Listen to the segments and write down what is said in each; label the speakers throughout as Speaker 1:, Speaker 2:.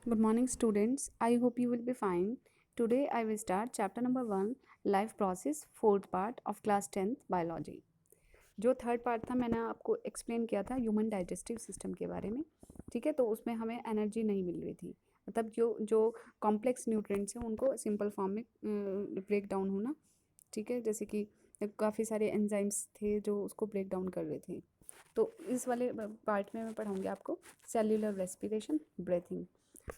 Speaker 1: Good morning, students. I hope you will be fine. Today, I will start chapter number 1, Life Process, fourth part of class 10th Biology. जो third part था मैंने आपको explain किया था human digestive system के बारे में, ठीक है। तो उसमें हमें एनर्जी नहीं मिल रही थी, मतलब जो जो कॉम्प्लेक्स न्यूट्रिएंट्स हैं उनको सिंपल फॉर्म में ब्रेक डाउन होना, ठीक है। जैसे कि काफ़ी सारे एंजाइम्स थे जो उसको ब्रेक डाउन कर रहे थे। तो इस वाले पार्ट में मैं पढ़ाऊँगी आपको सेल्यूलर रेस्पिरेशन, ब्रेथिंग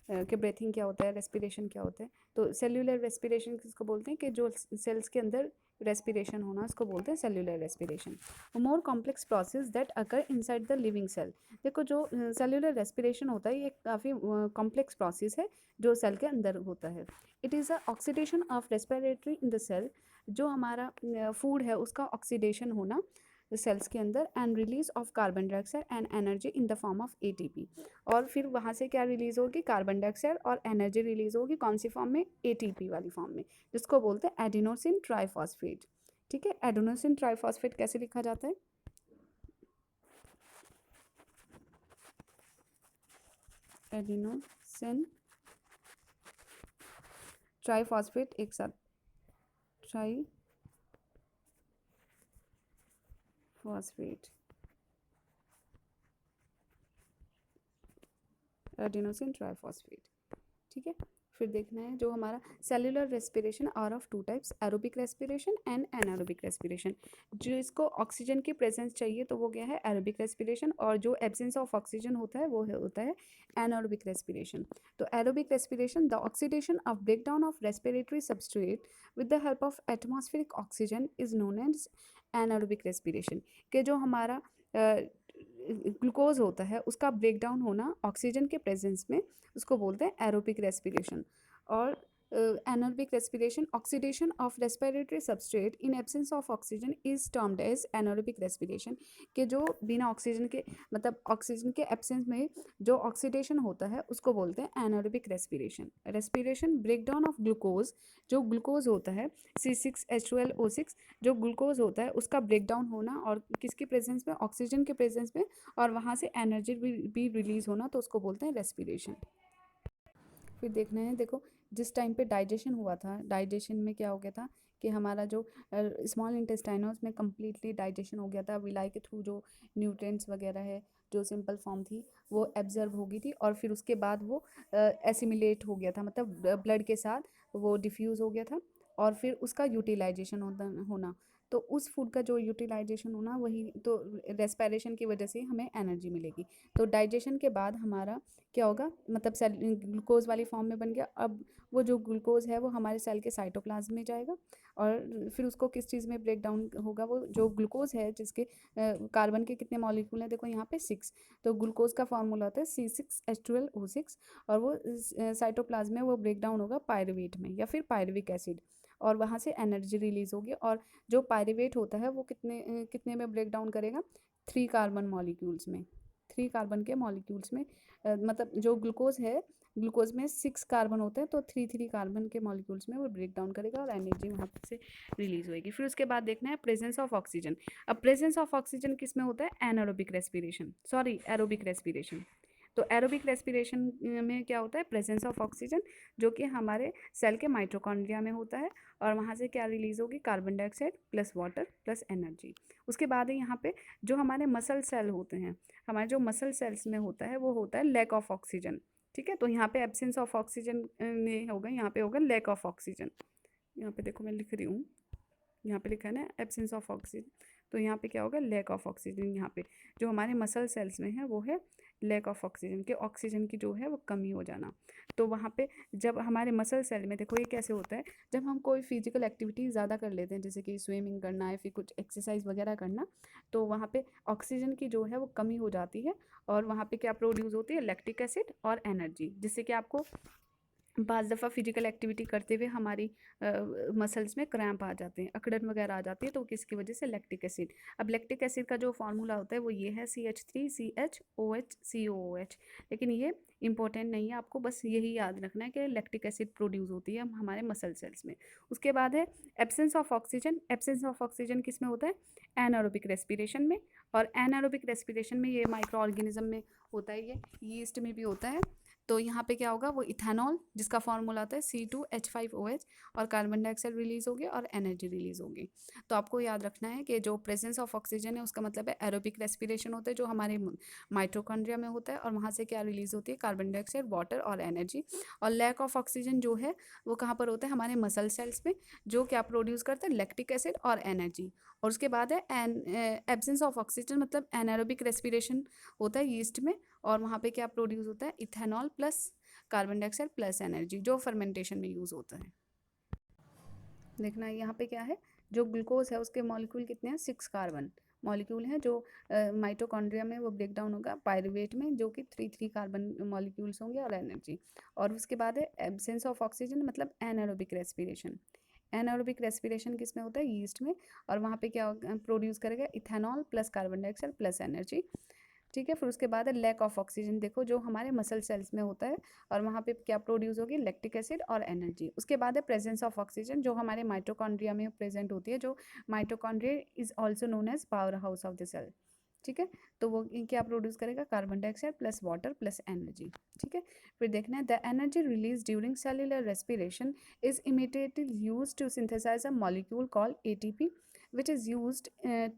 Speaker 1: कि ब्रीथिंग क्या होता है, रेस्पिरेशन क्या होता है। तो सेल्यूलर रेस्पिरेशन किसको बोलते हैं कि जो सेल्स के अंदर रेस्पिरेशन होना, उसको बोलते हैं cellular respiration. More complex process that occur inside the living cell. देखो जो सेल्यूलर रेस्पिरेशन होता है ये काफ़ी कॉम्प्लेक्स प्रोसेस है जो सेल के अंदर होता है। It is a oxidation of respiratory in the cell. जो हमारा फूड है उसका ऑक्सीडेशन होना सेल्स के अंदर, and release of carbon dioxide and energy in the form of ATP. और फिर वहाँ से क्या रिलीज होगी, कार्बन डाइऑक्साइड और एनर्जी रिलीज होगी कौन सी फॉर्म में, एटीपी वाली फॉर्म में, जिसको बोलते हैं एडिनोसिन ट्राइफॉस्फेट। ठीक है, एडिनोसिन ट्राइफॉस्फेट कैसे लिखा जाता है, एडिनोसिन ट्राइफॉस्फेट एक साथ, ट्राइफॉस्फेट, एडिनोसिन ट्राइफॉस्फेट, ठीक है। फिर देखना है जो हमारा cellular respiration are of two types, aerobic respiration and anaerobic respiration. जो इसको ऑक्सीजन की प्रेजेंस चाहिए तो वो क्या है, एरोबिक रेस्पिरेशन, और जो एब्सेंस ऑफ ऑक्सीजन होता है वो होता है एनारोबिक रेस्पिरेशन। तो aerobic respiration, the oxidation of breakdown of respiratory substrate with the help of atmospheric oxygen is known as anaerobic respiration. के जो हमारा ग्लूकोज होता है उसका ब्रेकडाउन होना ऑक्सीजन के प्रेजेंस में, उसको बोलते हैं एरोबिक रेस्पिरेशन। और anaerobic respiration, oxidation of respiratory substrate in absence of oxygen is termed as anaerobic respiration. के जो बिना ऑक्सीजन के, मतलब ऑक्सीजन के एब्सेंस में जो ऑक्सीडेशन होता है उसको बोलते हैं anaerobic respiration. Respiration, breakdown of glucose, जो ग्लूकोज होता है C6H12O6, जो ग्लूकोज होता है उसका ब्रेकडाउन होना और किसकी प्रेजेंस में, ऑक्सीजन के प्रेजेंस में, और वहाँ से एनर्जी भी रिलीज होना, तो उसको बोलते हैं रेस्पिरेशन। फिर देखना है, देखो जिस टाइम पे डाइजेशन हुआ था, डाइजेशन में क्या हो गया था कि हमारा जो स्मॉल इंटेस्टाइन है उसमें कम्प्लीटली डाइजेशन हो गया था, विलाई के थ्रू जो न्यूट्रिएंट्स वगैरह है जो सिंपल फॉर्म थी वो एब्जर्व हो गई थी, और फिर उसके बाद वो एसिमिलेट हो गया था, मतलब ब्लड के साथ वो डिफ्यूज़ हो गया था, और फिर उसका यूटिलाइजेशन होना। तो उस फूड का जो यूटिलाइजेशन होना, वही तो रेस्पिरेशन की वजह से हमें एनर्जी मिलेगी। तो डाइजेशन के बाद हमारा क्या होगा, मतलब सेल ग्लूकोज वाली फॉर्म में बन गया। अब वो जो ग्लूकोज है वो हमारे सेल के साइटोप्लाज्म में जाएगा, और फिर उसको किस चीज़ में ब्रेक डाउन होगा, वो जो ग्लूकोज है जिसके कार्बन के कितने मॉलिक्यूल हैं, देखो यहाँ पे 6। तो ग्लूकोज का फॉर्मूला होता है C6H12O6, और वो साइटोप्लाज्म में वो ब्रेक डाउन होगा पायरुवेट में या फिर पायरुविक एसिड, और वहाँ से एनर्जी रिलीज होगी। और जो पायरुवेट होता है वो कितने में ब्रेक डाउन करेगा, 3 कार्बन मॉलिक्यूल्स में, 3 कार्बन के मॉलिक्यूल्स में। मतलब जो ग्लूकोज है, ग्लूकोज में 6 कार्बन होते हैं, तो 3 कार्बन के मॉलिक्यूल्स में वो ब्रेक डाउन करेगा और एनर्जी वहाँ से रिलीज होगी। फिर उसके बाद देखना है प्रेजेंस ऑफ ऑक्सीजन। अब प्रेजेंस ऑफ ऑक्सीजन किस में होता है, anaerobic respiration, sorry aerobic respiration. तो एरोबिक रेस्पिरेशन में क्या होता है, प्रेजेंस ऑफ ऑक्सीजन, जो कि हमारे सेल के माइटोकॉन्ड्रिया में होता है, और वहाँ से क्या रिलीज होगी, carbon dioxide plus water plus energy. उसके बाद है यहाँ पे जो हमारे मसल सेल होते हैं, हमारे जो मसल सेल्स में होता है वो होता है लैक ऑफ ऑक्सीजन, ठीक है। तो यहाँ पे एब्सेंस ऑफ ऑक्सीजन नहीं होगा, यहाँ पे होगा लैक ऑफ ऑक्सीजन। यहाँ पे देखो मैं लिख रही हूँ, यहाँ पे लिखा है ना एब्सेंस ऑफ ऑक्सीजन, तो यहाँ पे क्या होगा, लैक ऑफ ऑक्सीजन। यहाँ पे जो हमारे मसल सेल्स में है वो है लैक ऑफ ऑक्सीजन, के ऑक्सीजन की जो है वो कमी हो जाना। तो वहाँ पे जब हमारे मसल सेल में, देखो ये कैसे होता है, जब हम कोई फिजिकल एक्टिविटी ज़्यादा कर लेते हैं, जैसे कि स्विमिंग करना है, फिर कुछ एक्सरसाइज वगैरह करना, तो वहाँ पे ऑक्सीजन की जो है वो कमी हो जाती है, और वहाँ पे क्या प्रोड्यूस होती है, लैक्टिक एसिड और एनर्जी, जिससे कि आपको बाज़ दफ़ा फिजिकल एक्टिविटी करते हुए हमारी मसल्स में क्रैम्प आ जाते हैं, अकड़न वगैरह आ जाती है, तो किसकी वजह से, लैक्टिक एसिड। अब लैक्टिक एसिड का जो फार्मूला होता है वो ये है CH3CHOH, लेकिन ये इंपॉर्टेंट नहीं है, आपको बस यही याद रखना है कि लैक्टिक एसिड प्रोड्यूस होती है हमारे मसल सेल्स में। उसके बाद है absence of oxygen. Absence of oxygen किस में होता है, एनारोबिक रेस्पिरेशन में, और एनारोबिक रेस्पिरेशन में ये माइक्रो ऑर्गेनिज्म में होता है, ये यीस्ट में भी होता है। तो यहाँ पे क्या होगा, वो इथेनॉल जिसका फॉर्मूला आता है C2H5OH, और कार्बन डाइऑक्साइड रिलीज होगी और एनर्जी रिलीज होगी। तो आपको याद रखना है कि जो प्रेजेंस ऑफ ऑक्सीजन है उसका मतलब है एरोबिक रेस्पिरेशन होता है जो हमारे माइटोकॉन्ड्रिया में होता है, और वहाँ से क्या रिलीज होती है, कार्बन डाइऑक्साइड, वाटर और एनर्जी। और लैक ऑफ ऑक्सीजन जो है वो कहाँ पर होता है, हमारे मसल सेल्स में, जो क्या प्रोड्यूस करते हैं, लैक्टिक एसिड और एनर्जी। और उसके बाद है एब्सेंस ऑफ ऑक्सीजन, मतलब एनारोबिक रेस्पिरेशन होता है यीस्ट में, और वहाँ पे क्या प्रोड्यूस होता है, ethanol plus carbon dioxide plus energy, जो फर्मेंटेशन में यूज़ होता है। देखना यहाँ पे क्या है, जो ग्लूकोज है उसके मॉलिक्यूल कितने हैं, 6 कार्बन मॉलिक्यूल हैं, जो माइटोकॉन्ड्रिया में वो ब्रेक डाउन होगा पायरुवेट में, जो कि 3 कार्बन मॉलिक्यूल्स होंगे और एनर्जी। और उसके बाद है एब्सेंस ऑफ ऑक्सीजन, मतलब एनारोबिक रेस्पिरेशन। एनारोबिक रेस्पिरेशन किस में होता है, यीस्ट में, और वहाँ पे क्या प्रोड्यूस करेगा, ethanol plus carbon dioxide plus energy. ठीक है, फिर उसके बाद है लैक ऑफ ऑक्सीजन, देखो जो हमारे मसल सेल्स में होता है, और वहाँ पे क्या प्रोड्यूस होगी, लैक्टिक एसिड और एनर्जी। उसके बाद है प्रेजेंस ऑफ ऑक्सीजन, जो हमारे माइटोकॉन्ड्रिया में प्रेजेंट होती है, जो mitochondria is also known as power house of the cell. ठीक है, तो वो क्या प्रोड्यूस करेगा, carbon dioxide plus water plus energy. ठीक है, फिर देखना है the energy release during cellular respiration is immediately use to synthesize a molecule called ATP which is use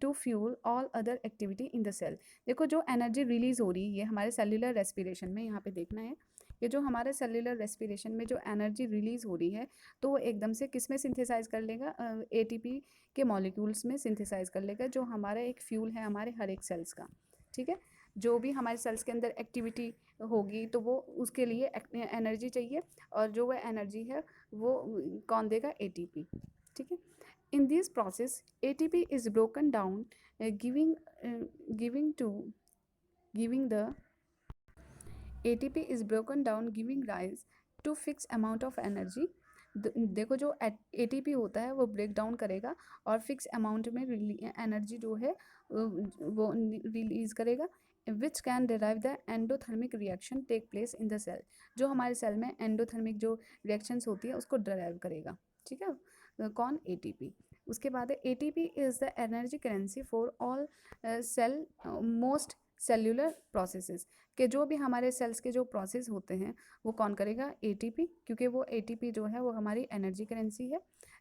Speaker 1: to fuel all other activity in the cell. देखो जो energy release हो रही है ये हमारे सेल्युलर रेस्पिरेशन में, यहाँ पे देखना है कि जो हमारे सेल्युलर रेस्पिरेशन में जो एनर्जी रिलीज हो रही है, तो वो एकदम से किस में सिंथेसाइज कर लेगा, ATP के मॉलिक्यूल्स में सिंथेसाइज कर लेगा, जो हमारा एक फ्यूल है हमारे हर एक सेल्स का। ठीक है, जो भी हमारे सेल्स के अंदर एक्टिविटी होगी तो वो उसके लिए एनर्जी चाहिए, और जो वह एनर्जी है वो कौन देगा, ATP। ठीक है, in this process ATP is broken down, giving giving to giving the ATP is broken down giving rise to fixed amount of energy। देखो जो ATP होता है वो ब्रेक डाउन करेगा और फिक्स अमाउंट में एनर्जी जो है वो रिलीज करेगा, which can derive the endothermic reaction take place in the cell. जो हमारे सेल में एंडोथर्मिक जो रिएक्शंस होती है उसको डिराइव करेगा। ठीक है, कौन, ATP। उसके बाद है ATP is the energy currency for all cell most cellular processes, कि जो भी हमारे सेल्स के जो प्रोसेस होते हैं वो कौन करेगा, ATP, क्योंकि वो ATP जो है वो हमारी एनर्जी करेंसी है।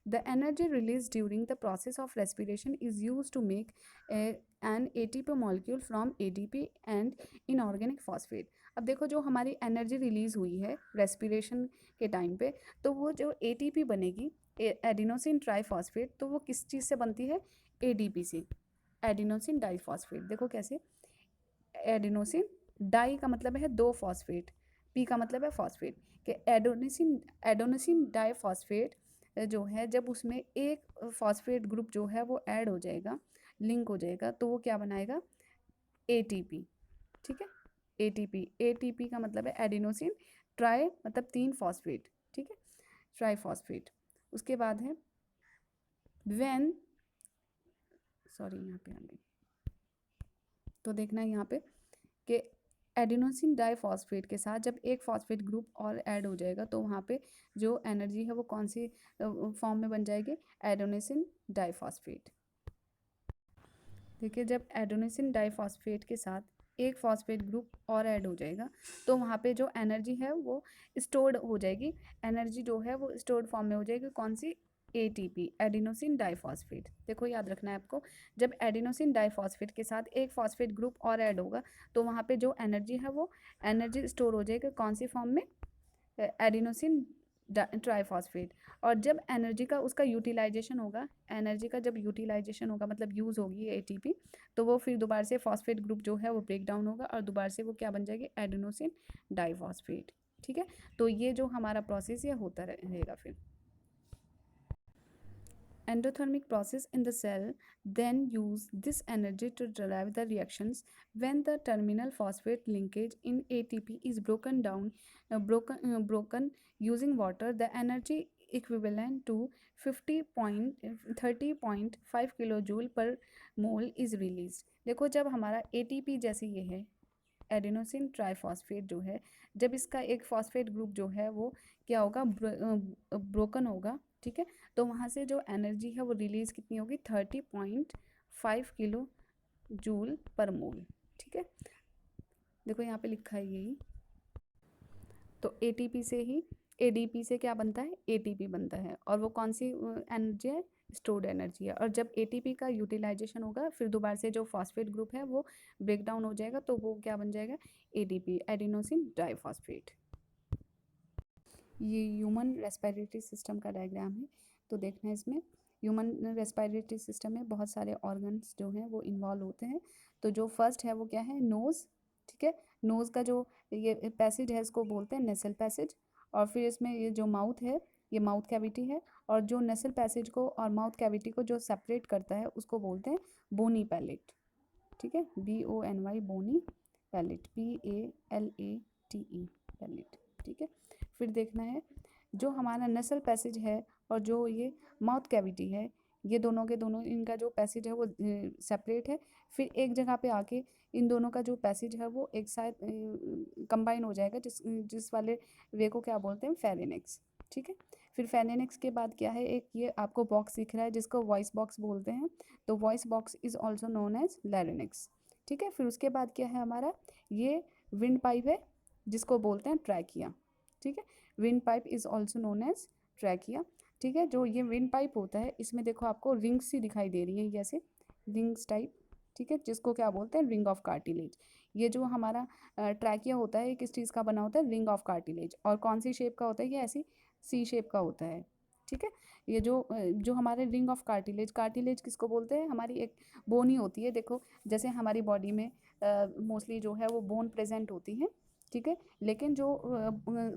Speaker 1: The energy release during the process of respiration is use to make an ATP molecule from ADP and inorganic phosphate. अब देखो जो हमारी एनर्जी रिलीज हुई है रेस्पिरेशन के टाइम पे, तो वो जो ATP बनेगी, एडिनोसिन ट्राईफॉस्फेट, तो वो किस चीज़ से बनती है, ADP से, एडिनोसिन डाईफॉस्फेट। देखो कैसे, एडिनोसिन डाई का मतलब है 2 फॉस्फेट, पी का मतलब है फॉस्फेट, कि एडोनोसिन डाईफॉस्फेट जो है जब उसमें एक फॉस्फेट ग्रुप जो है वो ऐड हो जाएगा, लिंक हो जाएगा, तो वो क्या बनाएगा, ATP। ठीक है, ATP का मतलब है एडिनोसिन ट्राई, मतलब 3 फॉस्फेट। ठीक है, ट्राईफॉस्फेट। उसके बाद है व्हेन, सॉरी यहाँ पे आ गई, तो देखना है यहाँ पे कि एडिनोसिन डाईफॉस्फेट के साथ जब एक फॉस्फेट ग्रुप और ऐड हो जाएगा तो वहाँ पे जो एनर्जी है वो कौन सी फॉर्म में बन जाएगी, एडिनोसिन डाईफॉस्फेट। देखिए जब एडिनोसिन डाईफॉस्फेट के साथ एक फॉस्फेट ग्रुप और ऐड हो जाएगा तो वहाँ पे जो एनर्जी है वो स्टोर्ड हो जाएगी, एनर्जी जो है वो स्टोर्ड फॉर्म में हो जाएगी, कौन सी, ATP, एडिनोसिन डाईफॉस्फेट। देखो याद रखना है आपको, जब एडिनोसिन डाईफॉस्फेट के साथ एक फॉस्फेट ग्रुप और ऐड होगा तो वहाँ पे जो एनर्जी है वो एनर्जी स्टोर हो जाएगी कौन सी फॉर्म में, एडिनोसिन ट्राईफॉस्फेट। और जब एनर्जी का उसका यूटिलाइजेशन होगा, एनर्जी का जब यूटिलाइजेशन होगा मतलब यूज़ होगी ATP, तो वो फिर दोबारा से फॉस्फेट ग्रुप जो है वो ब्रेक डाउन होगा और दोबारा से वो क्या बन जाएगी, एडिनोसिन डाईफॉस्फेट। ठीक है, तो ये जो हमारा प्रोसेस ये होता रहेगा। फिर endothermic process in the cell then use this energy to drive the reactions. When the terminal phosphate linkage in ATP is broken using water, the energy equivalent to 30.5 kilojoule पर मोल इज रिलीज। देखो जब हमारा ATP जैसे ये है adenosine triphosphate जो है, जब इसका एक फॉस्फेट ग्रुप जो है वो क्या होगा, ब्रोकन होगा। ठीक है, तो वहाँ से जो एनर्जी है वो रिलीज़ कितनी होगी, 30.5 किलो जूल पर मोल। ठीक है, देखो यहाँ पे लिखा है यही, तो एटीपी से ही एडीपी से क्या बनता है, एटीपी बनता है। और वो कौन सी एनर्जी है, स्टोर्ड एनर्जी है। और जब एटीपी का यूटिलाइजेशन होगा फिर दोबारा से जो फॉस्फेट ग्रुप है वो ब्रेक डाउन हो जाएगा, तो वो क्या बन जाएगा, एडीपी, एडिनोसिन डाइफॉस्फेट। ये ह्यूमन रेस्पिरेटरी सिस्टम का डायग्राम है। तो देखना है इसमें ह्यूमन रेस्पिरेटरी सिस्टम में बहुत सारे ऑर्गन्स जो हैं वो इन्वॉल्व होते हैं। तो जो फर्स्ट है वो क्या है, नोज़। ठीक है, नोज़ का जो ये पैसेज है इसको बोलते हैं नेसल पैसेज। और फिर इसमें ये जो माउथ है ये माउथ कैविटी है। और जो नेसल पैसेज को और माउथ कैविटी को जो सेपरेट करता है उसको बोलते हैं बोनी पैलेट। ठीक है, BONY बोनी पैलेट, PALATE पैलेट। ठीक है, फिर देखना है जो हमारा नसल पैसेज है और जो ये माउथ कैविटी है, ये दोनों के दोनों इनका जो पैसेज है वो सेपरेट है। फिर एक जगह पे आके इन दोनों का जो पैसेज है वो एक साथ कंबाइन हो जाएगा, जिस वाले वे को क्या बोलते हैं, फेरेनिक्स। ठीक है, फिर फेरेनिक्स के बाद क्या है, एक ये आपको बॉक्स दिख रहा है जिसको वॉइस बॉक्स बोलते हैं। तो voice box is also known as larynx. ठीक है, फिर उसके बाद क्या है हमारा, ये विंड पाइप है जिसको बोलते हैं ट्रैकिया। ठीक है, wind pipe is also known as trachea. ठीक है, जो ये विंड पाइप होता है इसमें देखो आपको रिंग्स सी दिखाई दे रही है, जैसे रिंग्स टाइप। ठीक है, जिसको क्या बोलते हैं, रिंग ऑफ कार्टिलेज। ये जो हमारा ट्रैकिया होता है किस चीज़ का बना होता है, रिंग ऑफ कार्टिलेज। और कौन सी शेप का होता है, ये ऐसी सी शेप का होता है। ठीक है, ये जो हमारे रिंग ऑफ कार्टिलेज, कार्टिलेज किसको बोलते हैं, हमारी एक बोन ही होती है। देखो जैसे हमारी बॉडी में मोस्टली जो है वो बोन प्रेजेंट होती है। ठीक है, लेकिन जो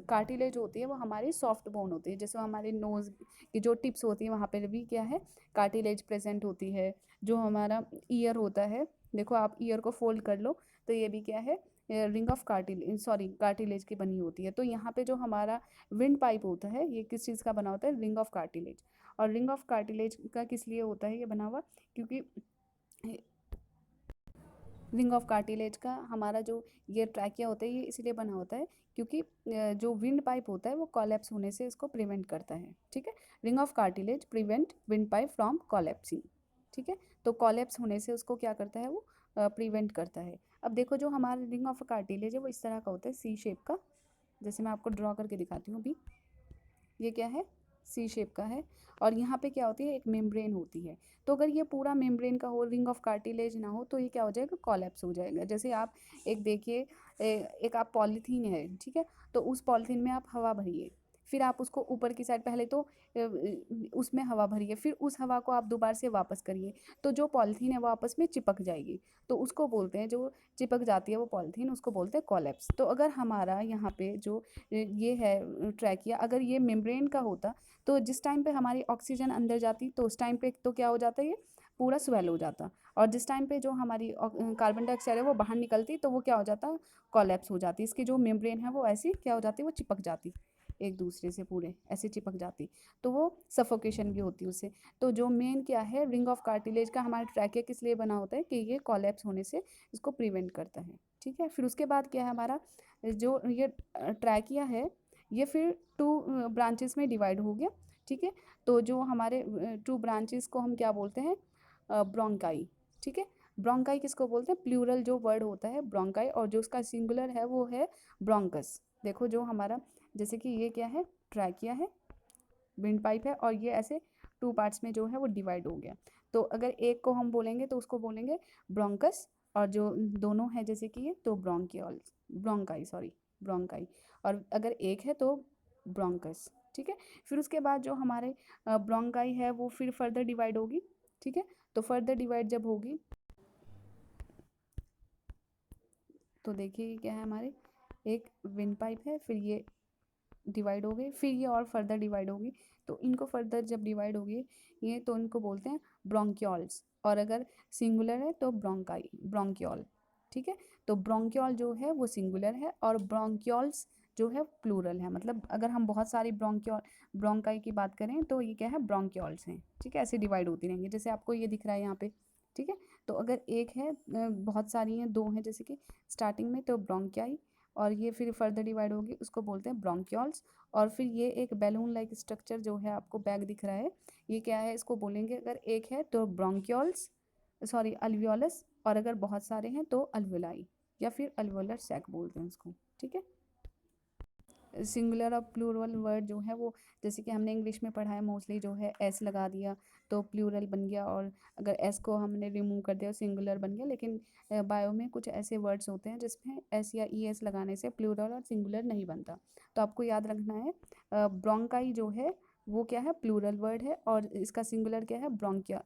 Speaker 1: कार्टिलेज होती है वो हमारी सॉफ्ट बोन होती है। जैसे हमारे नोज़ की जो टिप्स होती है वहाँ पर भी क्या है, कार्टिलेज प्रेजेंट होती है। जो हमारा ईयर होता है, देखो आप ईयर को फोल्ड कर लो तो ये भी क्या है, ring of cartilage, sorry cartilage की बनी होती है। तो यहाँ पे जो हमारा विंड पाइप होता है ये किस चीज़ का बना होता है, रिंग ऑफ कार्टिलेज। और रिंग ऑफ कार्टिलेज का किस लिए होता है ये बना हुआ, क्योंकि रिंग ऑफ कार्टिलेज का हमारा जो ये ट्रैकिया होता है ये इसलिए बना होता है क्योंकि जो विंड पाइप होता है वो कॉलेप्स होने से इसको प्रिवेंट करता है। ठीक है, ring of cartilage prevent wind pipe from collapsing. ठीक है, तो कॉलेप्स होने से उसको क्या करता है, वो प्रिवेंट करता है। अब देखो जो हमारा रिंग ऑफ कार्टिलेज है वो इस तरह का होता है, सी शेप का। जैसे मैं आपको ड्रॉ करके दिखाती हूँ अभी, ये क्या है, सी शेप का है। और यहाँ पे क्या होती है, एक मेम्ब्रेन होती है। तो अगर ये पूरा मेम्ब्रेन का हो, रिंग ऑफ कार्टिलेज ना हो, तो ये क्या हो जाएगा, कॉलेप्स हो जाएगा। जैसे आप एक देखिए, एक आप पॉलीथीन है, ठीक है, तो उस पॉलीथीन में आप हवा भरिए, फिर आप उसको ऊपर की साइड पहले तो उसमें हवा भरिए, फिर उस हवा को आप दोबारा से वापस करिए, तो जो पॉलीथीन है वो आपस में चिपक जाएगी। तो उसको बोलते हैं, जो चिपक जाती है वो पॉलीथीन, उसको बोलते हैं कॉलेप्स। तो अगर हमारा यहाँ पे जो ये है ट्रैकिया, अगर ये मेम्ब्रेन का होता तो जिस टाइम पे हमारी ऑक्सीजन अंदर जाती तो उस टाइम पे तो क्या हो जाता है, ये पूरा स्वेल हो जाता। और जिस टाइम पे जो हमारी कार्बन डाइऑक्साइड है वो बाहर निकलती तो वो क्या हो जाता, कॉलेप्स हो जाती। इसकी जो मेम्ब्रेन है वो ऐसी क्या हो जाती, वो चिपक जाती एक दूसरे से, पूरे ऐसे चिपक जाती। तो वो सफोकेशन भी होती उससे। तो जो मेन क्या है, रिंग ऑफ कार्टिलेज का हमारा ट्रैकिया किस लिए बना होता है कि ये कॉलेप्स होने से इसको प्रिवेंट करता है। ठीक है, फिर उसके बाद क्या है हमारा, जो ये ट्रैकिया है ये फिर 2 ब्रांचेस में डिवाइड हो गया। ठीक है, तो जो हमारे 2 ब्रांचेस को हम क्या बोलते हैं, ब्रोंकाई। ठीक है, ब्रोंकाई किसको बोलते हैं, प्लूरल जो वर्ड होता है ब्रोंकाई, और जो उसका सिंगुलर है वो है ब्रोंकस। देखो जो हमारा, जैसे कि ये क्या है, ट्रैकिया है, विंड पाइप है, और ये ऐसे 2 पार्ट्स में जो है वो डिवाइड हो गया। तो अगर एक को हम बोलेंगे तो उसको बोलेंगे ब्रोंकस, और जो दोनों है जैसे कि ये, तो ब्रोंकियल, ब्रोंकाई, सॉरी ब्रोंकाई। और अगर एक है तो ब्रोंकस। ठीक है, फिर उसके बाद जो हमारे ब्रोंकाई है वो फिर फर्दर डिवाइड होगी। ठीक है, तो फर्दर डिवाइड जब होगी तो देखिए क्या है हमारे, एक विंड पाइप है, फिर ये डिवाइड हो गई, फिर ये और फर्दर डिवाइड होगी। तो इनको फर्दर जब डिवाइड होगी ये, तो इनको बोलते हैं ब्रोंक्योल्स। और अगर सिंगुलर है तो ब्रोंकाई, ब्रोंक्योल। ठीक है, तो ब्रोंक्योल जो है वो सिंगुलर है और ब्रोंक्योल्स जो है प्लूरल है। मतलब अगर हम बहुत सारी ब्रोंक्योल ब्रोंकाई की बात करें तो ये क्या है, ब्रोंक्योल्स हैं। ठीक है, ऐसे डिवाइड होती रहेंगी, जैसे आपको ये दिख रहा है यहाँ पे। ठीक है, तो अगर एक है, बहुत सारी हैं, 2 हैं जैसे कि स्टार्टिंग में, तो ब्रोंकियाई। और ये फिर फर्दर डिवाइड होगी, उसको बोलते हैं ब्रोंक्योल्स। और फिर ये एक बैलून लाइक स्ट्रक्चर जो है आपको बैग दिख रहा है, ये क्या है, इसको बोलेंगे अगर एक है तो ब्रोंक्योल्स, सॉरी अल्वियोलस। और अगर बहुत सारे हैं तो अल्वियोलाई, या फिर अल्वियोलर सैक बोलते हैं उसको। ठीक है, सिंगुलर और प्लूरल वर्ड जो है वो, जैसे कि हमने इंग्लिश में पढ़ा है मोस्टली, जो है एस लगा दिया तो प्लूरल बन गया, और अगर एस को हमने रिमूव कर दिया सिंगुलर बन गया। लेकिन बायो में कुछ ऐसे वर्ड्स होते हैं जिसमें एस या ई एस लगाने से प्लूरल और सिंगुलर नहीं बनता। तो आपको याद रखना है ब्रोंकाई जो है वो क्या है, प्लूरल वर्ड है, और इसका सिंगुलर क्या है, ब्रोंकिया,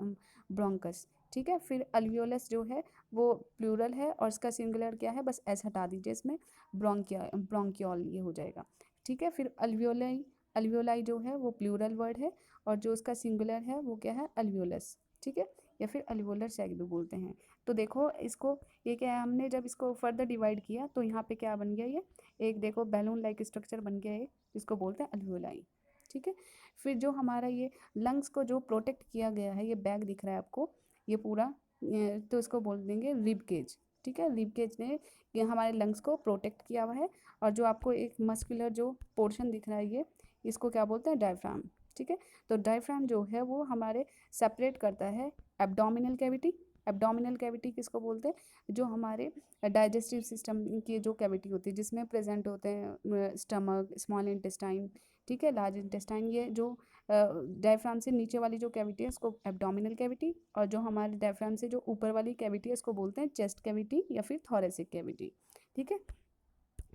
Speaker 1: ब्रोंकस। ठीक है, फिर अल्वियोलस जो है वो प्लूरल है और इसका सिंगुलर क्या है, बस एस हटा दीजिए इसमें, ब्रोंकियोल ये हो जाएगा। ठीक है, फिर अल्वियोलाई, अल्वियोलाई जो है वो प्लूरल वर्ड है और जो उसका सिंगुलर है वो क्या है, अल्वियोलस। ठीक है, या फिर अल्वियोलर सैक भी बोलते हैं। तो देखो इसको, ये क्या है, हमने जब इसको फर्दर डिवाइड किया तो यहाँ पे क्या बन गया, ये एक देखो बैलून लाइक स्ट्रक्चर बन गया है, जिसको बोलते हैं अल्वियोलाई। ठीक है, फिर जो हमारा ये लंग्स को जो प्रोटेक्ट किया गया है, ये बैग दिख रहा है आपको ये पूरा, तो इसको बोल देंगे रिब केज। ठीक है, रिब केज ने ये हमारे लंग्स को प्रोटेक्ट किया हुआ है। और जो आपको एक मस्कुलर जो पोर्शन दिख रहा है ये, इसको क्या बोलते हैं, डायफ्राम। ठीक है, तो डायफ्राम जो है वो हमारे सेपरेट करता है एब्डोमिनल कैविटी। एब्डोमिनल कैविटी किसको बोलते हैं, जो हमारे डाइजेस्टिव सिस्टम की जो कैविटी होती है जिसमें प्रेजेंट होते हैं स्टमक, स्मॉल इंटेस्टाइन, ठीक है, लार्ज इंटेस्टाइन। ये जो डायफ्राम से नीचे वाली जो कैविटी है उसको एब्डोमिनल कैविटी, और जो हमारे डायफ्राम से जो ऊपर वाली कैविटी है उसको बोलते हैं चेस्ट कैविटी या फिर थोरेसिक कैविटी। ठीक है,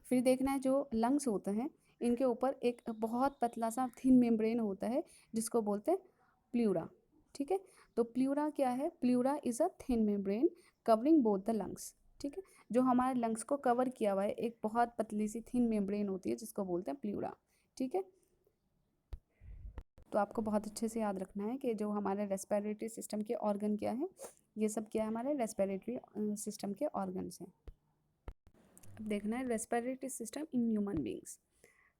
Speaker 1: फिर देखना है जो लंग्स होते हैं इनके ऊपर एक बहुत पतला सा थिन मेम्ब्रेन होता है जिसको बोलते हैं प्ल्यूरा। ठीक है, तो प्ल्यूरा क्या है, pleura is a thin membrane covering both the lungs. ठीक है, जो हमारे लंग्स को कवर किया हुआ है एक बहुत पतली सी थिन मेम्ब्रेन होती है जिसको बोलते हैं प्ल्यूरा। ठीक है, तो आपको बहुत अच्छे से याद रखना है कि जो हमारे रेस्पिरेटरी सिस्टम के ऑर्गन क्या है, ये सब क्या है, हमारे रेस्पिरेटरी सिस्टम के ऑर्गन्स हैं। अब देखना है respiratory system in human beings.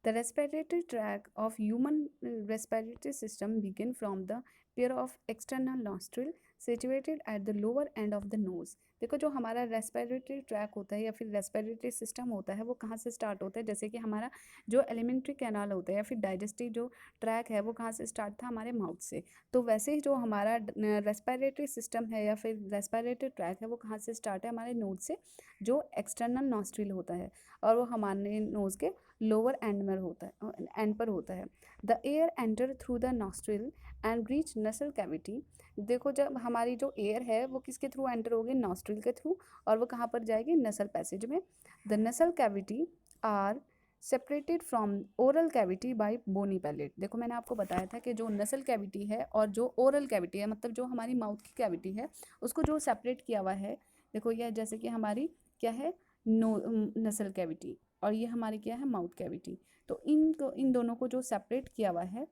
Speaker 1: The respiratory tract of human respiratory system begin from the pair of external nostril situated at the lower end of the nose। देखो जो हमारा रेस्पिरेटरी ट्रैक होता है या फिर रेस्पिरेटरी सिस्टम होता है वो कहाँ से स्टार्ट होता है, जैसे कि हमारा जो एलिमेंट्री कैनाल होता है या फिर डाइजेस्टिव जो ट्रैक है वो कहाँ से स्टार्ट था, हमारे माउथ से। तो वैसे ही जो हमारा रेस्पिरेटरी सिस्टम है या फिर रेस्पिरेटरी ट्रैक है वो कहाँ से स्टार्ट है, हमारे नोज से, जो एक्सटर्नल नॉस्ट्रिल होता है और वो हमारे नोज के लोअर एंड में होता है, एंड पर होता है। The air enter through the nostril and reach नसल कैविटी। देखो जब हमारी जो एयर है वो किसके थ्रू एंटर होगी, नॉस्ट्रिल के थ्रू, और वो कहाँ पर जाएगी, नसल पैसेज में। The nasal cavity are separated from oral cavity by bony palate. देखो मैंने आपको बताया था कि जो नसल कैविटी है और जो ओरल कैविटी है, मतलब जो हमारी माउथ की कैविटी है, उसको जो सेपरेट किया हुआ है, देखो यह जैसे कि हमारी क्या है, नसल कैविटी, और ये हमारी क्या है, माउथ कैविटी। तो इन दोनों को जो सेपरेट किया हुआ है,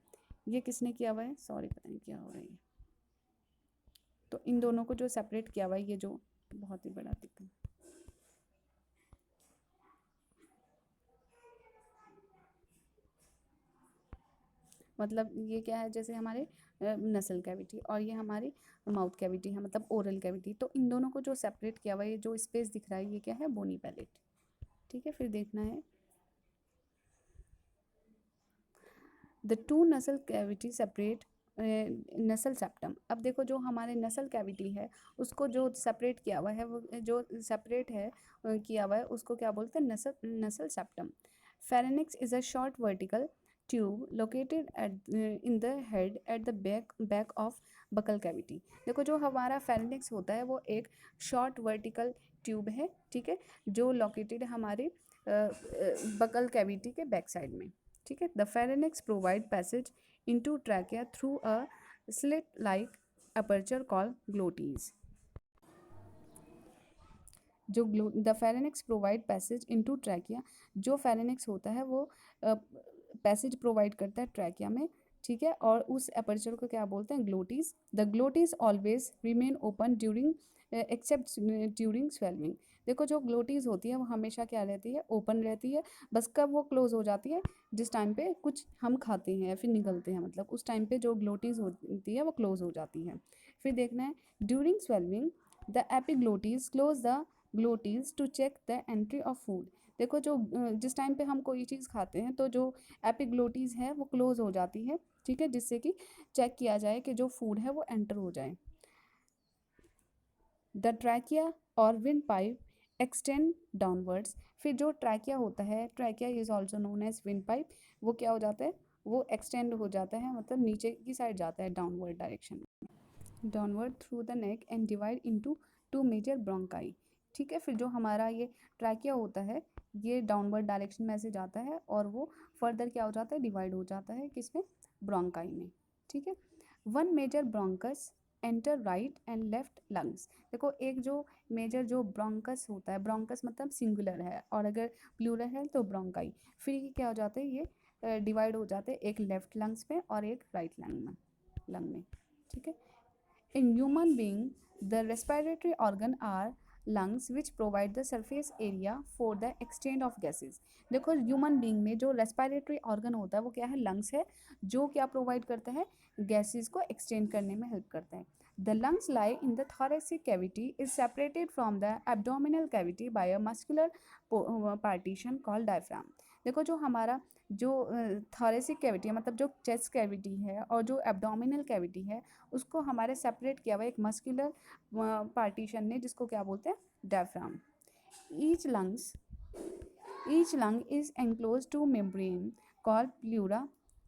Speaker 1: ये किसने किया हुआ है, सॉरी पता नहीं क्या हो रहा है ये। तो इन दोनों को जो सेपरेट किया हुआ है, ये जो बहुत ही बड़ा दिक्कत, मतलब ये क्या है, जैसे हमारे नसल कैविटी और ये हमारी माउथ कैविटी है, मतलब ओरल कैविटी। तो इन दोनों को जो सेपरेट किया हुआ है, ये जो स्पेस दिख रहा है ये क्या है, बोनी पैलेट। ठीक है, फिर देखना है द टू नसल कैविटी सेपरेट नसल सेप्टम। अब देखो जो हमारे नसल कैविटी है उसको जो सेपरेट किया हुआ है, वो जो सेपरेट है किया हुआ है उसको क्या बोलते हैं, नसल नसल septum. Pharynx is a short vertical tube located at in the head at the back of buccal cavity. देखो जो हमारा फेरेनिक्स होता है वो एक शॉर्ट वर्टिकल ट्यूब है, ठीक है, जो लोकेटेड है हमारे बकल कैविटी के बैक साइड में। ठीक है, the pharynx provide passage into trachea through a slit like aperture call glottis. जो the pharynx provide passage into trachea, जो फेरेनिक्स होता है वो पैसेज प्रोवाइड करता है ट्रैकिया में। ठीक है, और उस अपर्चर को क्या बोलते हैं, glottis. The glottis always remain open during except during swallowing. देखो जो ग्लोटीज होती है वो हमेशा क्या रहती है, ओपन रहती है। बस कब वो क्लोज हो जाती है, जिस टाइम पे कुछ हम खाते हैं या फिर निगलते हैं, मतलब उस टाइम पे जो ग्लोटीज होती है वो क्लोज हो जाती है। फिर देखना है during swallowing the epiglottis close the glottis to check the entry of food. देखो जो जिस टाइम पे हम कोई चीज़ खाते हैं तो जो एपिग्लोटीज है वो क्लोज हो जाती है, ठीक है, जिससे कि चेक किया जाए कि जो फूड है वो एंटर हो जाए। द ट्रैकिया और विंड पाइप एक्सटेंड डाउनवर्ड्स। फिर जो ट्रैकिया होता है, trachea is also known as wind pipe, वो क्या हो जाता है, वो एक्सटेंड हो जाता है, मतलब नीचे की साइड जाता है डाउनवर्ड डायरेक्शन में, downward through the neck and divide into two major bronchi. ठीक है, फिर जो हमारा ये ट्रैकिया होता है ये डाउनवर्ड डायरेक्शन में से जाता है और वो फर्दर क्या हो जाता है, डिवाइड हो जाता है किसमें, ब्रोंकाई में। ठीक है, one major bronchus enter right and left lungs. देखो एक जो मेजर जो ब्रोंकस होता है, ब्रोंकस मतलब सिंगुलर है और अगर प्लूरल है तो ब्रोंकाई, फिर ये क्या हो जाता है, ये डिवाइड हो जाते हैं एक लेफ्ट लंग्स में और एक राइट लंग में। ठीक है, in human being the respiratory organ are lungs which provide the surface area for the exchange of gases। देखो ह्यूमन बीइंग में जो रेस्पिरेटरी ऑर्गन होता है वो क्या है, लंग्स है, जो क्या प्रोवाइड करता है, गैसेस को एक्सचेंज करने में हेल्प करता है। The lungs lie in the thoracic cavity is separated from the abdominal cavity by a muscular partition called diaphragm। देखो जो हमारा जो थॉरेसिक कैविटी है, मतलब जो चेस्ट कैविटी है और जो एब्डोमिनल कैविटी है, उसको हमारे सेपरेट किया हुआ एक मस्कुलर पार्टीशन ने, जिसको क्या बोलते हैं, diaphragm. Each lungs each lung is enclose two membrane called pleura.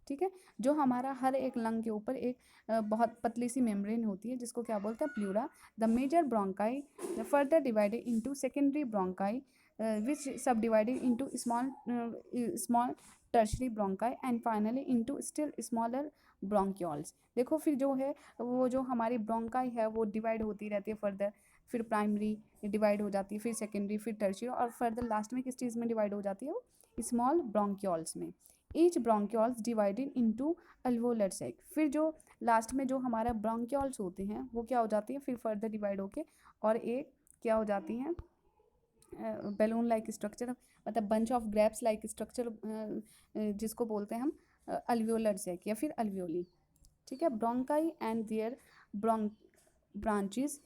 Speaker 1: ठीक है, जो हमारा हर एक लंग के ऊपर एक बहुत पतली सी मेम्ब्रेन होती है जिसको क्या बोलते हैं, pleura. The major bronchi further divided into secondary bronchi which sub divided into small tertiary bronchi and finally into still smaller bronchioles. देखो फिर जो है वो जो हमारी ब्रोंकाई है वो डिवाइड होती रहती है फर्दर, फिर प्राइमरी डिवाइड हो जाती है, फिर सेकेंडरी, फिर टर्शियरी और फर्दर लास्ट में किस चीज़ में डिवाइड हो जाती है, वो स्मॉल ब्रोंक्यूल्स में। Each bronchioles divided into alveolar sac. फिर जो लास्ट में जो हमारा ब्रोंक्यूल्स होते हैं वो क्या हो जाती है, फिर फर्दर डिवाइड होके और एक क्या हो जाती हैं, बैलून लाइक स्ट्रक्चर, मतलब bunch of grapes like structure, जिसको बोलते हैं हम अल्वियोलर सैक या फिर अल्वियोली। ठीक है, bronchi and their branches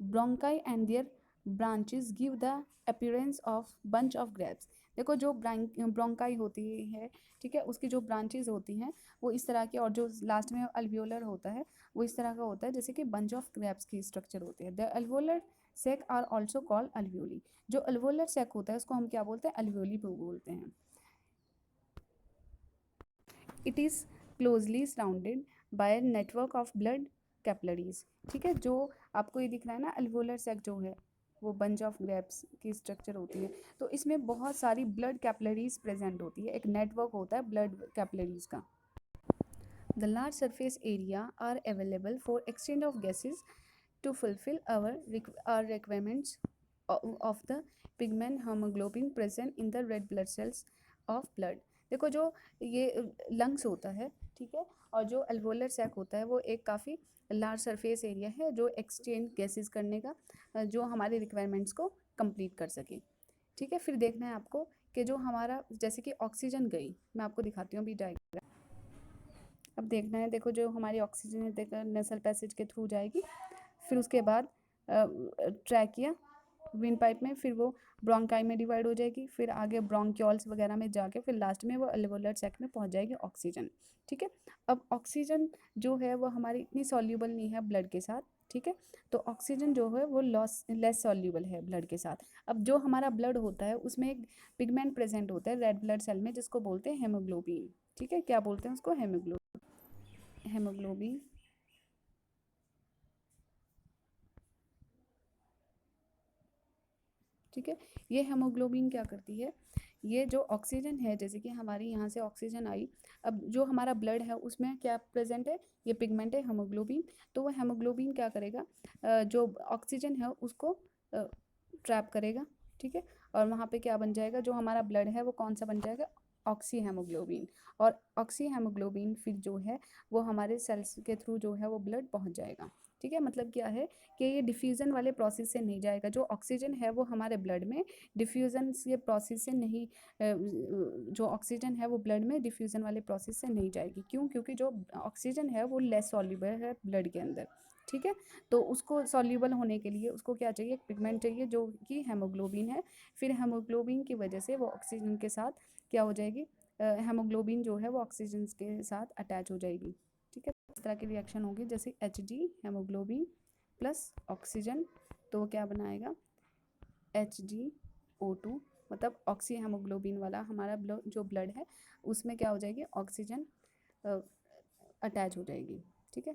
Speaker 1: bronchi and their branches give the appearance of bunch of grapes. देखो जो ब्रोंकाई होती है, ठीक है, उसकी जो ब्रांचेस होती हैं वो इस तरह की, और जो लास्ट में अल्वियोलर होता है वो इस तरह का होता है जैसे कि बंच ऑफ ग्रेप्स की स्ट्रक्चर होती है। The alveolar sac are also called alveoli. जो अल्वियोलर सेक होता है उसको हम क्या बोलते हैं, अल्वियोली बोलते हैं। It is closely surrounded by network of blood capillaries. ठीक है, जो आपको ये दिख रहा है ना, अल्वोलर सेक जो है वो बंच ऑफ ग्रेप्स की स्ट्रक्चर होती है, तो इसमें बहुत सारी ब्लड कैपिलरीज प्रेजेंट होती है, एक नेटवर्क होता है ब्लड कैपिलरीज का। The large surface area are available for exchange of gases to fulfil our requirements of the pigment haemoglobin present in the red blood cells of blood. देखो जो ये lungs होता है, ठीक है, और जो अल्वोलर सैक होता है वो एक काफ़ी लार्ज सरफेस एरिया है जो एक्सचेंज गैसेस करने का, जो हमारे रिक्वायरमेंट्स को कंप्लीट कर सके। ठीक है, फिर देखना है आपको कि जो हमारा जैसे कि ऑक्सीजन गई, मैं आपको दिखाती हूँ अभी डायग्राम। अब देखना है, देखो जो हमारी ऑक्सीजन है देखो नेसल पैसेज के थ्रू जाएगी, फिर उसके बाद ट्रैकिया विंड पाइप में, फिर वो ब्रोंकाई में डिवाइड हो जाएगी, फिर आगे ब्रोंक्यूल्स वगैरह में जाके फिर लास्ट में वो अल्वोलर सैक में पहुंच जाएगी ऑक्सीजन। ठीक है, अब ऑक्सीजन जो है वो हमारी इतनी सॉल्यूबल नहीं है ब्लड के साथ। ठीक है, तो ऑक्सीजन जो है वो लेस सॉल्यूबल है ब्लड के साथ। अब जो हमारा ब्लड होता है उसमें एक पिगमेंट प्रेजेंट होता है रेड ब्लड सेल में जिसको बोलते हैं हेमोग्लोबिन। ठीक है, क्या बोलते हैं उसको, हेमोग्लोबिन। ठीक है, ये हेमोग्लोबिन क्या करती है, ये जो ऑक्सीजन है जैसे कि हमारी यहाँ से ऑक्सीजन आई, अब जो हमारा ब्लड है उसमें क्या प्रेजेंट है, ये पिगमेंट है हेमोग्लोबिन। तो वो हेमोग्लोबिन क्या करेगा, जो ऑक्सीजन है उसको ट्रैप करेगा। ठीक है, और वहाँ पे क्या बन जाएगा, जो हमारा ब्लड है वो कौन सा बन जाएगा, ऑक्सी हेमोग्लोबिन। और ऑक्सी हेमोग्लोबिन फिर जो है वो हमारे सेल्स के थ्रू जो है वो ब्लड पहुँच जाएगा। ठीक है, मतलब क्या है कि ये डिफ्यूज़न वाले प्रोसेस से नहीं जाएगा, जो ऑक्सीजन है वो हमारे ब्लड में डिफ्यूज़न के प्रोसेस से नहीं, जो ऑक्सीजन है वो ब्लड में डिफ्यूज़न वाले प्रोसेस से नहीं जाएगी। क्यों, क्योंकि जो ऑक्सीजन है वो लेस सॉल्युबल है ब्लड के अंदर। ठीक है, तो उसको सॉल्युबल होने के लिए उसको क्या चाहिए, एक पिगमेंट चाहिए जो कि हेमोग्लोबिन है। फिर हेमोग्लोबिन की वजह से वो ऑक्सीजन के साथ क्या हो जाएगी, हेमोग्लोबिन जो है वो ऑक्सीजन के साथ अटैच हो जाएगी। ठीक है, इस तरह की रिएक्शन होगी जैसे Hg हेमोग्लोबिन प्लस ऑक्सीजन तो वो क्या बनाएगा, HgO2, मतलब ऑक्सी हेमोग्लोबिन वाला हमारा जो ब्लड है उसमें क्या हो जाएगी, ऑक्सीजन अटैच हो जाएगी। ठीक है,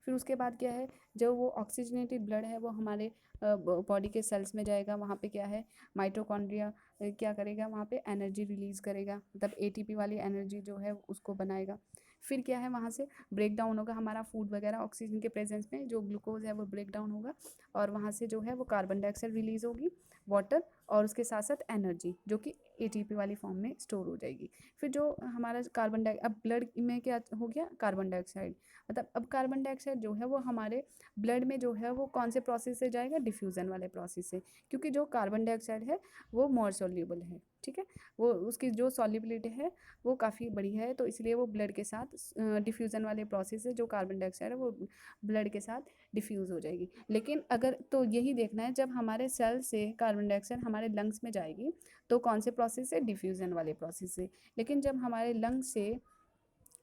Speaker 1: फिर उसके बाद क्या है, जो वो ऑक्सीजनेटेड ब्लड है वो हमारे बॉडी के सेल्स में जाएगा। वहाँ पे क्या है, माइटोकॉन्ड्रिया क्या करेगा, वहाँ पे एनर्जी रिलीज़ करेगा, मतलब ATP वाली एनर्जी जो है उसको बनाएगा। फिर क्या है, वहाँ से ब्रेक डाउन होगा हमारा फूड वगैरह, ऑक्सीजन के प्रेजेंस में जो ग्लूकोज है वो ब्रेक डाउन होगा, और वहाँ से जो है वो कार्बन डाइऑक्साइड रिलीज़ होगी, वाटर, और उसके साथ साथ एनर्जी जो कि ATP वाली फॉर्म में स्टोर हो जाएगी। फिर जो हमारा कार्बन डाइ अब ब्लड में क्या हो गया, कार्बन डाइऑक्साइड, मतलब अब कार्बन डाइऑक्साइड जो है वो हमारे ब्लड में जो है वो कौन से प्रोसेस से जाएगा, डिफ्यूज़न वाले प्रोसेस से, क्योंकि जो कार्बन डाइऑक्साइड है वो मोर सॉल्युबल है। ठीक है, वो उसकी जो सॉल्युबिलिटी है वो काफ़ी बड़ी है, तो इसलिए वो ब्लड के साथ डिफ्यूज़न वाले प्रोसेस से जो कार्बन डाइऑक्साइड है वो ब्लड के साथ डिफ्यूज़ हो जाएगी। लेकिन अगर तो यही देखना है, जब हमारे सेल से कार्बन डाइऑक्साइड हमारे लंग्स में जाएगी तो कौन से प्रोसेस से, डिफ्यूज़न वाले प्रोसेस से। लेकिन जब हमारे लंग्स से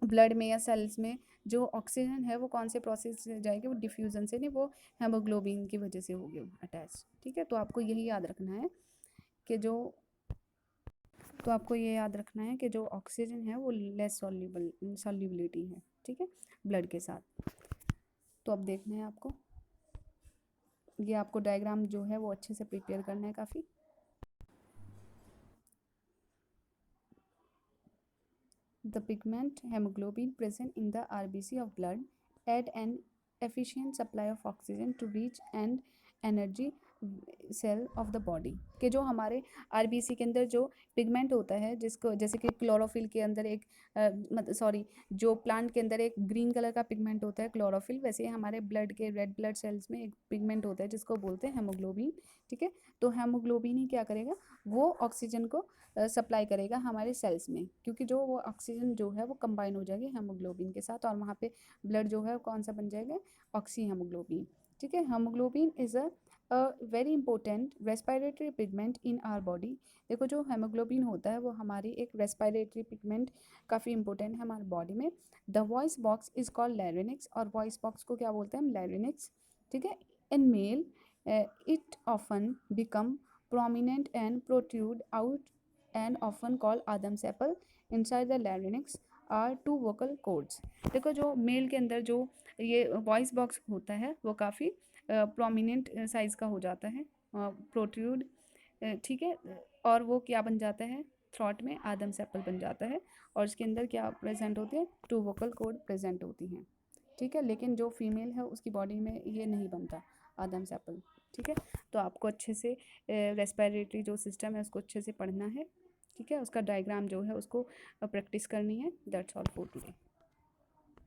Speaker 1: ब्लड में या सेल्स में जो ऑक्सीजन है वो कौन से प्रोसेस से जाएगी, वो डिफ्यूज़न से नहीं, वो हेमोग्लोबिन की वजह से होगी अटैच। ठीक है, तो आपको यही याद रखना है कि जो ऑक्सीजन है वो लेस सॉल्युबिलिटी है। ठीक है, ब्लड के साथ। तो अब देखना है आपको, ये आपको डायग्राम जो है वो अच्छे से प्रिपेयर करना है काफ़ी। The pigment hemoglobin present in the RBC of blood add an efficient supply of oxygen to reach and energy cell of the body, के जो हमारे RBC के अंदर जो पिगमेंट होता है, जिसको जैसे कि क्लोरोफिल के अंदर एक जो प्लांट के अंदर एक ग्रीन कलर का पिगमेंट होता है क्लोरोफिल, वैसे ही हमारे ब्लड के रेड ब्लड सेल्स में एक पिगमेंट होता है जिसको बोलते हैं हेमोग्लोबिन। ठीक है, तो हेमोग्लोबिन ही क्या करेगा, वो ऑक्सीजन को सप्लाई करेगा हमारे सेल्स में, क्योंकि जो वो ऑक्सीजन जो है वो कंबाइन हो जाएगी हेमोग्लोबिन के साथ, और वहाँ पे ब्लड जो है कौन सा बन जाएगा, ऑक्सी हेमोग्लोबिन। ठीक है, haemoglobin is a very important respiratory pigment in our body. देखो, जो हेमोग्लोबिन होता है वो हमारी एक रेस्पिरेटरी पिगमेंट काफ़ी इंपॉर्टेंट है हमारी बॉडी में। The voice box is called larynx, और वॉइस बॉक्स को क्या बोलते हैं हम, लैरिंक्स। ठीक है, in male it often become prominent and protrude out and often called Adam's apple. Inside the larynx are two vocal cords. देखो, जो मेल के अंदर जो ये वॉइस बॉक्स होता है वो काफ़ी प्रोमिनेंट साइज़ का हो जाता है, प्रोट्रूड। ठीक है, और वो क्या बन जाता है, थ्रॉट में आदम्स एप्पल बन जाता है, और इसके अंदर क्या प्रेजेंट होते हैं, टू वोकल कॉर्ड प्रेजेंट होती हैं। ठीक है, लेकिन जो फीमेल है उसकी बॉडी में ये नहीं बनता आदम्स एप्पल। ठीक है, तो आपको अच्छे से रेस्पिरेटरी जो सिस्टम है उसको अच्छे से पढ़ना है। ठीक है, उसका डायग्राम जो है उसको प्रैक्टिस करनी है। That's all for today.